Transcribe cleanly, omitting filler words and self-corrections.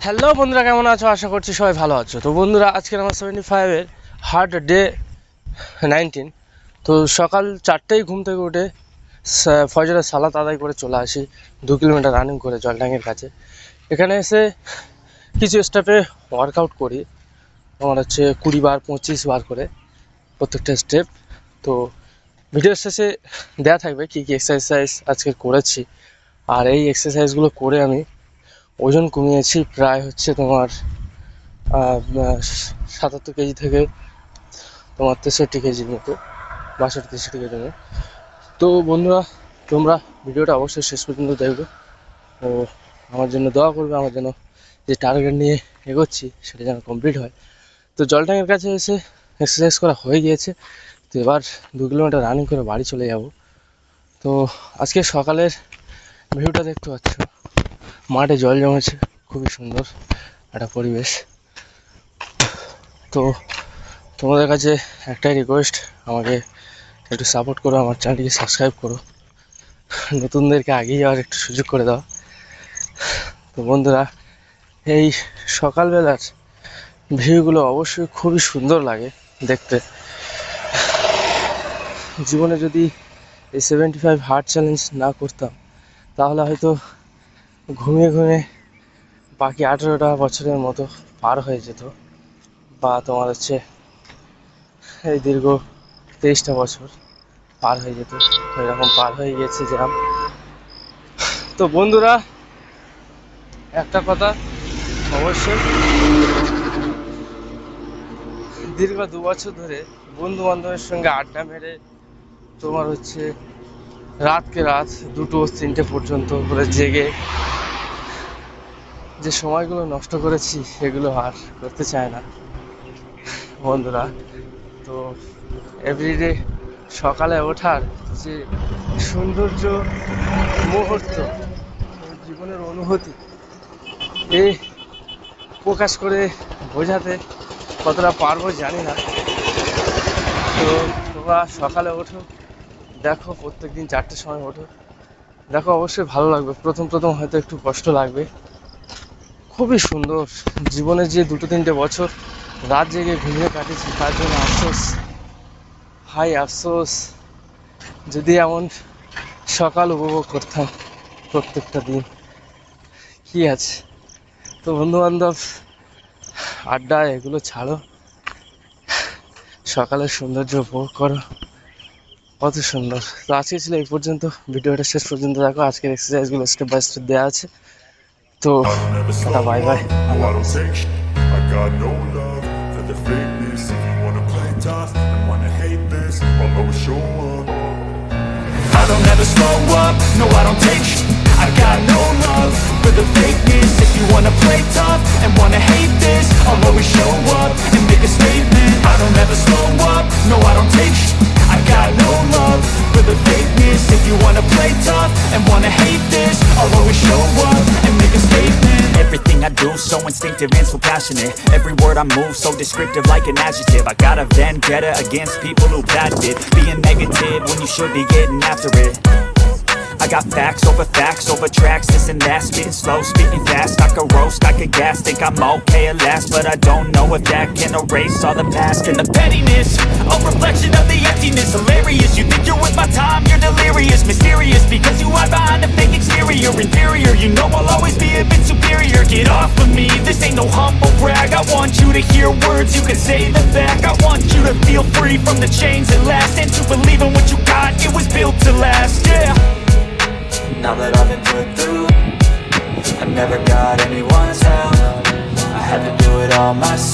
Hello বন্ধুরা, কেমন আছো? আশা করছি সবাই ভালো আছো। তো বন্ধুরা, আজকের আমার 75-এর হার্ড ডে 19। তো সকাল 4টায় ঘুম থেকে উঠে ফজরের সালাত আদায় করে চলে আসি 2 কিলোমিটার রানিং করে জলডাঙ্গের কাছে। এখানে এসে কিছু স্টেপে ওয়ার্কআউট করি, আমার হচ্ছে 20 বার 25 বার করে প্রত্যেকটা স্টেপ। তো ভিডিওর শেষে দেওয়া থাকবে কী কী এক্সারসাইজ আজকে করেছি। আর এই এক্সারসাইজগুলো করে আমি ওজন কমিয়েছি প্রায় হচ্ছে তোমার 77 কেজি থেকে তোমার 63 কেজির মতো, 62-63 কেজি। তো বন্ধুরা, তোমরা ভিডিওটা অবশ্যই শেষ পর্যন্ত দেখবে ও আমার জন্য দোয়া করবে, আমার জন্য যে টার্গেট নিয়ে এগোচ্ছি সেটা যেন কমপ্লিট হয়। তো জলট্যাঙ্কের কাছে এসে এক্সারসাইজ করা হয়ে গিয়েছে। তো এবার 2 কিলোমিটার রানিং করে বাড়ি চলে যাব। তো আজকে সকালের ভিউটা দেখতে পাচ্ছ, মাঠে জল জমেছে, খুবই সুন্দর একটা পরিবেশ। তো তোমাদের কাছে একটাই রিকোয়েস্ট, আমাকে একটু সাপোর্ট করো, আমার চ্যানেলটিকে সাবস্ক্রাইব করো, নতুনদেরকে আগিয়ে যাওয়ার একটু সুযোগ করে দাও। তো বন্ধুরা, এই সকালবেলার ভিউগুলো অবশ্যই খুবই সুন্দর লাগে দেখতে। জীবনে যদি এই 75 হার্ড চ্যালেঞ্জ না করতাম তাহলে হয়তো ঘুমিয়ে ঘুমিয়ে বাকি 18টা বছরের মতো পার হয়ে যেত, বা তোমার হচ্ছে এই দীর্ঘ 23টা বছর পার হয়ে যেত, এরকম পার হয়ে গেছে যেরকম। তো বন্ধুরা, একটা কথা অবশ্যই, দীর্ঘ 2 বছর ধরে বন্ধু বান্ধবের সঙ্গে আড্ডা মেরে তোমার হচ্ছে রাতকে রাত 2-3টে পর্যন্ত করে জেগে যে সময়গুলো নষ্ট করেছি সেগুলো আর করতে চায় না বন্ধুরা। তো এভরিডে সকালে ওঠার যে সৌন্দর্য মুহূর্ত, জীবনের অনুভূতি, এই প্রকাশ করে বোঝাতে কতটা পারবো জানি না। তো তোমরা সকালে ওঠো, দেখো, প্রত্যেক দিন 4টের সময় ওঠো, দেখো, অবশ্যই ভালো লাগবে। প্রথম প্রথম হয়তো একটু কষ্ট লাগবে, খুবই সুন্দর। জীবনে যে 2-3টে বছর রাত জেগে ঘুমিয়ে কাটিয়েছি তার জন্য আফসোস, হাই আফসোস। যদি এমন সকাল উপভোগ করতাম প্রত্যেকটা দিন, কি আছে। তো বন্ধু বান্ধব, আড্ডা এগুলো ছাড়ো, সকালের সৌন্দর্য উপভোগ করো, কত সুন্দর। তো আজকে ছিল এই পর্যন্ত, ভিডিওটা শেষ পর্যন্ত দেখো। আজকের এক্সারসাইজগুলো স্টেপ বাই স্টেপ দেওয়া আছে। তো টাটা, বাই বাই, আল্লাহ হাফেজ। I got no love for the fakeness. If you wanna play tough and wanna hate this, I'll always show up. I don't ever slow up, no I don't take sh**. I got no love for the fakeness. If you wanna play tough and wanna hate this, I'll always show up and make a statement. I don't ever slow up, no I don't take sh**. I got no love for the fakeness. If you wanna play tough and wanna hate this, I'll always show up and make a statement. Everything I do so instinctive and so passionate. Every word I move so descriptive like an adjective. I got a vendetta against people who backed it, being negative when you should be getting after it. I got facts over tracks, this and that, spitting slow, spitting fast. I could roast, I could gas, think I'm okay at last, but I don't know if that can erase all the past. And the pettiness, a reflection of the emptiness. Hilarious, you think you're worth my time, you're delirious. Mysterious, because you hide behind a fake exterior. Inferior, you know I'll always be a bit superior. Get off of me, this ain't no humble brag. I want you to hear words, you can say them back. I want you to feel free from the chains that last, and to believe in what you got, it was built to last, yeah. Now that I've been put through, I've never got anyone's help. I had to do it all myself.